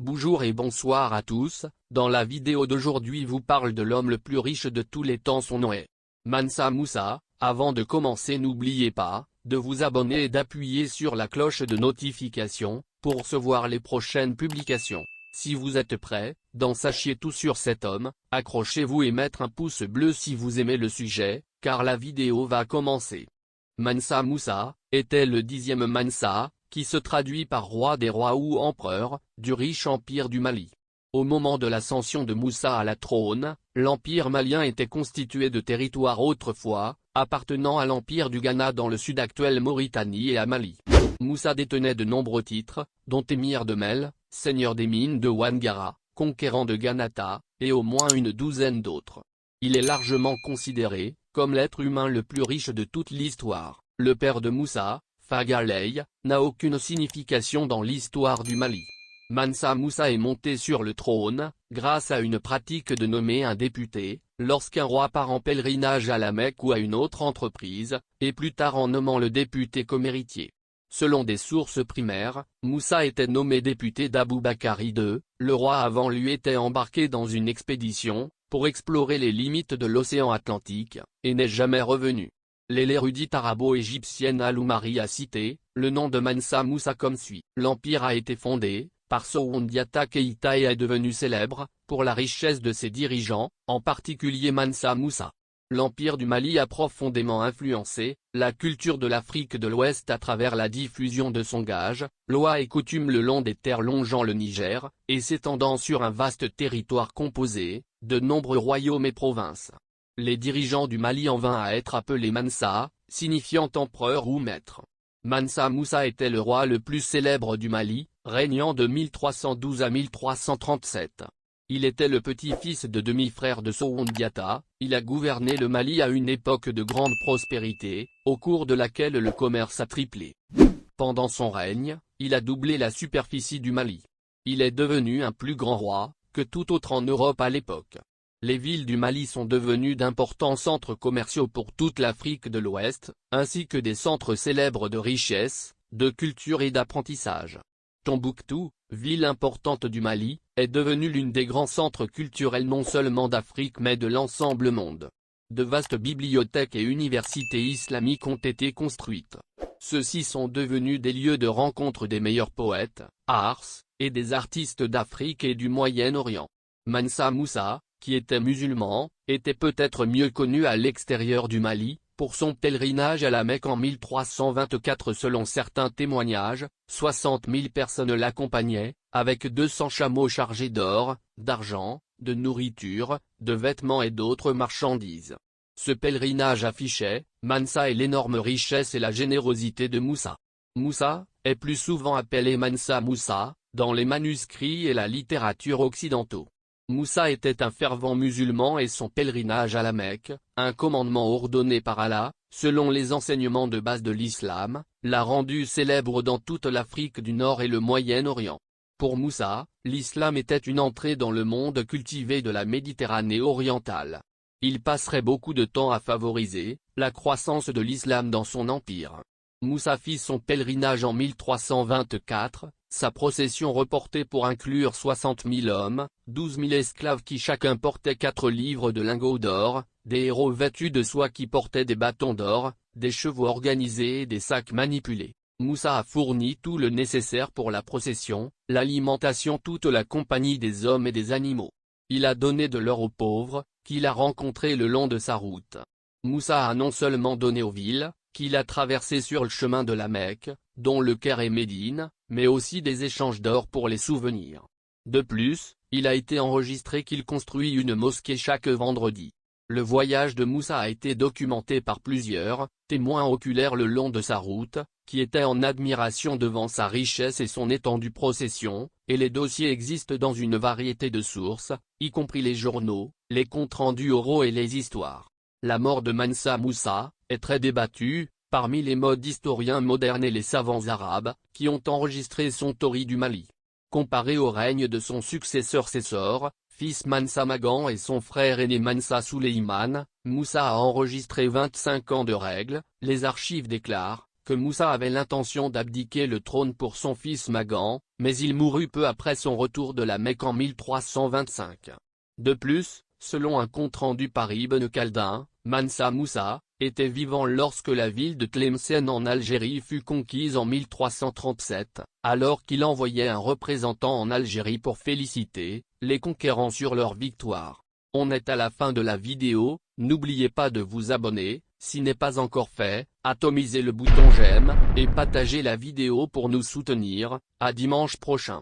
Bonjour et bonsoir à tous, dans la vidéo d'aujourd'hui vous parle de l'homme le plus riche de tous les temps, son nom est Mansa Musa. Avant de commencer n'oubliez pas, de vous abonner et d'appuyer sur la cloche de notification, pour recevoir les prochaines publications. Si vous êtes prêts, d'en sachiez tout sur cet homme, accrochez-vous et mettre un pouce bleu si vous aimez le sujet, car la vidéo va commencer. Mansa Musa était le 10e Mansa, qui se traduit par roi des rois ou empereur, du riche empire du Mali. Au moment de l'ascension de Musa à la trône, l'empire malien était constitué de territoires autrefois, appartenant à l'empire du Ghana dans le sud actuel Mauritanie et à Mali. Musa détenait de nombreux titres, dont émir de Mel, seigneur des mines de Wangara, conquérant de Ganata, et au moins une douzaine d'autres. Il est largement considéré comme l'être humain le plus riche de toute l'histoire. Le père de Musa, Fagaley, n'a aucune signification dans l'histoire du Mali. Mansa Musa est monté sur le trône, grâce à une pratique de nommer un député, lorsqu'un roi part en pèlerinage à la Mecque ou à une autre entreprise, et plus tard en nommant le député comme héritier. Selon des sources primaires, Musa était nommé député d'Aboubakar II, le roi avant lui était embarqué dans une expédition, pour explorer les limites de l'océan Atlantique, et n'est jamais revenu. L'érudite arabo-égyptienne Al-Umari a cité le nom de Mansa Musa comme suit. L'empire a été fondé par Soundiata Keïta et est devenu célèbre pour la richesse de ses dirigeants, en particulier Mansa Musa. L'empire du Mali a profondément influencé la culture de l'Afrique de l'Ouest à travers la diffusion de son gage, lois et coutumes le long des terres longeant le Niger, et s'étendant sur un vaste territoire composé de nombreux royaumes et provinces. Les dirigeants du Mali en vinrent à être appelés Mansa, signifiant empereur ou maître. Mansa Musa était le roi le plus célèbre du Mali, régnant de 1312 à 1337. Il était le petit-fils de demi-frère de Soundiata. Il a gouverné le Mali à une époque de grande prospérité, au cours de laquelle le commerce a triplé. Pendant son règne, il a doublé la superficie du Mali. Il est devenu un plus grand roi que tout autre en Europe à l'époque. Les villes du Mali sont devenues d'importants centres commerciaux pour toute l'Afrique de l'Ouest, ainsi que des centres célèbres de richesse, de culture et d'apprentissage. Tombouctou, ville importante du Mali, est devenue l'une des grands centres culturels non seulement d'Afrique mais de l'ensemble monde. De vastes bibliothèques et universités islamiques ont été construites. Ceux-ci sont devenus des lieux de rencontre des meilleurs poètes, ars, et des artistes d'Afrique et du Moyen-Orient. Mansa Musa, qui était musulman, était peut-être mieux connu à l'extérieur du Mali, pour son pèlerinage à la Mecque en 1324 selon certains témoignages, 60 000 personnes l'accompagnaient, avec 200 chameaux chargés d'or, d'argent, de nourriture, de vêtements et d'autres marchandises. Ce pèlerinage affichait, Mansa et l'énorme richesse et la générosité de Musa. Musa est plus souvent appelé Mansa Musa, dans les manuscrits et la littérature occidentaux. Musa était un fervent musulman et son pèlerinage à la Mecque, un commandement ordonné par Allah, selon les enseignements de base de l'islam, l'a rendu célèbre dans toute l'Afrique du Nord et le Moyen-Orient. Pour Musa, l'islam était une entrée dans le monde cultivé de la Méditerranée orientale. Il passerait beaucoup de temps à favoriser la croissance de l'islam dans son empire. Musa fit son pèlerinage en 1324, sa procession reportée pour inclure 60 000 hommes, 12 000 esclaves qui chacun portait 4 livres de lingots d'or, des héros vêtus de soie qui portaient des bâtons d'or, des chevaux organisés et des sacs manipulés. Musa a fourni tout le nécessaire pour la procession, l'alimentation, toute la compagnie des hommes et des animaux. Il a donné de l'or aux pauvres, qu'il a rencontrés le long de sa route. Musa a non seulement donné aux villes qu'il a traversées sur le chemin de la Mecque, dont le Caire et Médine, mais aussi des échanges d'or pour les souvenirs. De plus, il a été enregistré qu'il construit une mosquée chaque vendredi. Le voyage de Musa a été documenté par plusieurs témoins oculaires le long de sa route, qui étaient en admiration devant sa richesse et son étendue procession, et les dossiers existent dans une variété de sources, y compris les journaux, les comptes rendus oraux et les histoires. La mort de Mansa Musa est très débattue, parmi les modes historiens modernes et les savants arabes, qui ont enregistré son Tori du Mali. Comparé au règne de son successeur Cessor, fils Mansa Magan et son frère aîné Mansa Souleyman, Musa a enregistré 25 ans de règne. Les archives déclarent que Moussa avait l'intention d'abdiquer le trône pour son fils Magan, mais il mourut peu après son retour de la Mecque en 1325. De plus, selon un compte-rendu par Ibn Khaldun, Mansa Moussa était vivant lorsque la ville de Tlemcen en Algérie fut conquise en 1337, alors qu'il envoyait un représentant en Algérie pour féliciter les conquérants sur leur victoire. On est à la fin de la vidéo, n'oubliez pas de vous abonner, si n'est pas encore fait, atomisez le bouton j'aime, et partagez la vidéo pour nous soutenir. À dimanche prochain.